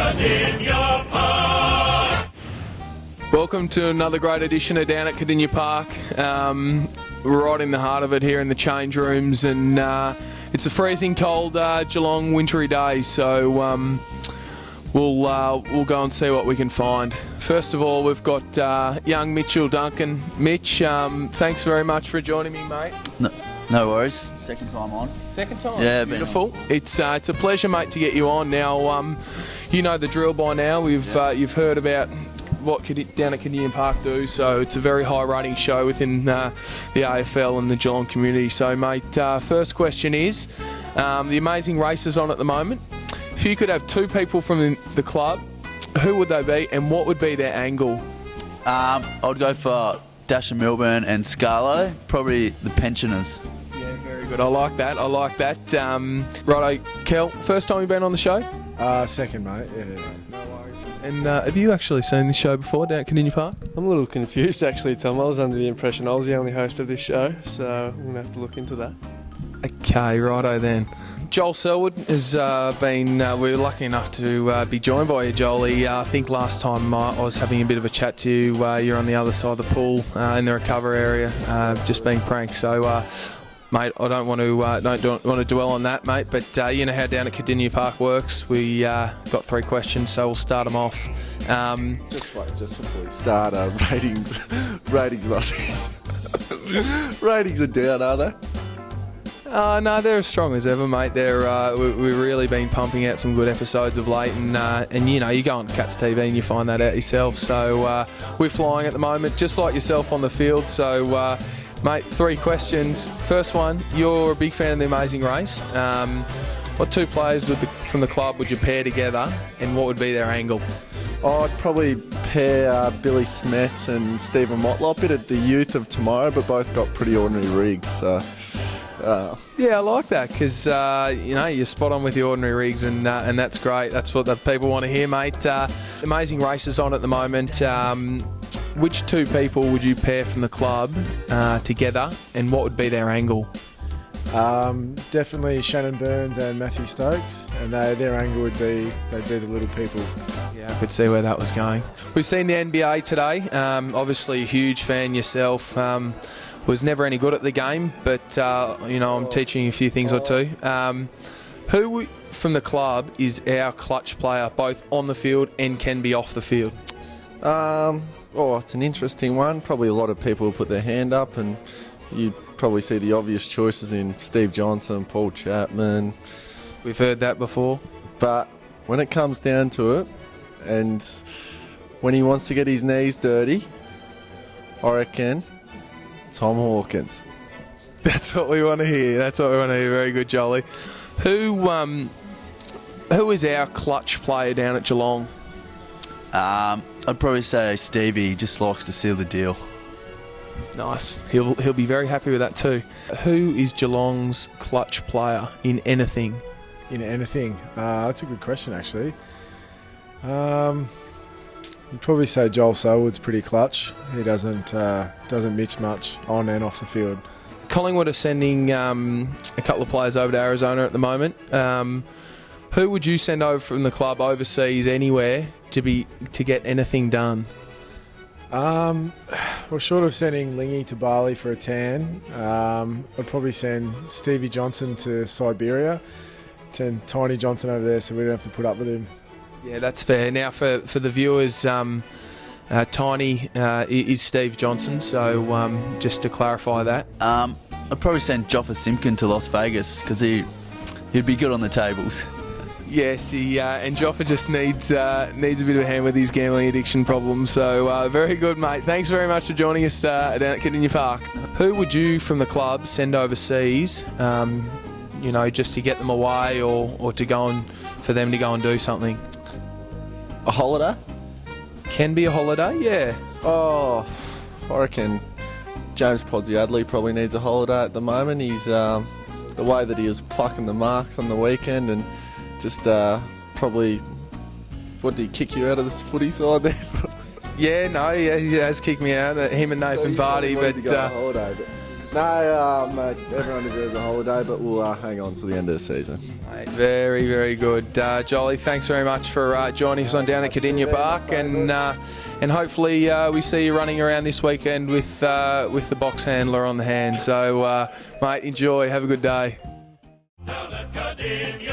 Kardinia Park. Welcome to another great edition of Down at Cardinia Park. We're right in the heart of it here in the change rooms, and it's a freezing cold Geelong wintry day, so we'll go and see what we can find. First of all, we've got young Mitchell Duncan. Mitch, thanks very much for joining me, mate. No worries. Second time on. Second time? Yeah, beautiful. It's a pleasure, mate, to get you on. Now, you know the drill by now. You've heard about what Down at Cardinia Park do, so it's a very high rating show within the AFL and the Geelong community. So, mate, first question is, the amazing race is on at the moment. If you could have two people from the club, who would they be and what would be their angle? I'd go for Dash and Milburn and Scarlo, probably the pensioners. Yeah, very good. I like that. Righto, Kel, first time you've been on the show? Second, mate. Yeah. No worries. And have you actually seen this show before down at Cardinia Park? I'm a little confused, actually, Tom. I was under the impression I was the only host of this show, so I'm going to have to look into that. Okay, righto then. Joel Selwood has been, we were lucky enough to be joined by you, Joel. I think last time I was having a bit of a chat to you, you're on the other side of the pool in the recover area, just being pranked. So, mate, I don't want to dwell on that, mate, but you know how Down at Cardinia Park works. We got three questions, so we'll start them off. Just before we start, ratings ratings are down, are they? No, they're as strong as ever, mate. We've really been pumping out some good episodes of late, and you know, you go on Cats TV and you find that out yourself. So we're flying at the moment, just like yourself on the field. So, mate, three questions. First one, you're a big fan of the Amazing Race. What two players from the club would you pair together, and what would be their angle? I'd probably pair Billy Smets and Stephen Motlop, bit of the youth of tomorrow, but both got pretty ordinary rigs. So. Yeah, I like that because you know, you're spot on with the ordinary rigs, and that's great. That's what the people want to hear, mate. Amazing races on at the moment. Which two people would you pair from the club together, and what would be their angle? Definitely Shannon Byrnes and Matthew Stokes, and their angle would be they'd be the little people. Yeah, I could see where that was going. We've seen the NBA today. Obviously, a huge fan yourself. Was never any good at the game, but you know, I'm teaching you a few things or two. Who from the club is our clutch player, both on the field and can be off the field? It's an interesting one. Probably a lot of people will put their hand up, and you'd probably see the obvious choices in Steve Johnson, Paul Chapman. We've heard that before. But when it comes down to it, and when he wants to get his knees dirty, I reckon Tom Hawkins. That's what we want to hear. Very good, Jolly. Who is our clutch player down at Geelong? I'd probably say Stevie. He just likes to seal the deal. Nice. He'll be very happy with that too. Who is Geelong's clutch player in anything? In anything? That's a good question, actually. You'd probably say Joel Selwood's pretty clutch. He doesn't miss much on and off the field. Collingwood are sending a couple of players over to Arizona at the moment. Who would you send over from the club overseas anywhere to get anything done? Well, short of sending Lingy to Bali for a tan, I'd probably send Stevie Johnson to Siberia, send Tiny Johnson over there so we don't have to put up with him. Yeah, that's fair. Now, for the viewers, Tiny is Steve Johnson, so just to clarify that. I'd probably send Joffa Simpkin to Las Vegas because he'd be good on the tables. Yes, and Joffa just needs a bit of a hand with his gambling addiction problem. So very good, mate. Thanks very much for joining us down at Cardinia Park. Who would you from the club send overseas? You know, just to get them away, or to go for them to go and do something. A holiday? Can be a holiday, yeah. Oh, I reckon James Podsiadly probably needs a holiday at the moment. He's the way that he was plucking the marks on the weekend, and just probably, what, did he kick you out of this footy side there? Yeah, he has kicked me out. Him and Nathan Vardy, but No, mate, everyone deserves a holiday, but we'll hang on to the end of the season. Mate, very, very good. Jolly, thanks very much for joining us on down at Kardinia Park, and hopefully we see you running around this weekend with the box handler on the hand. So, mate, enjoy. Have a good day. Down at Cadin.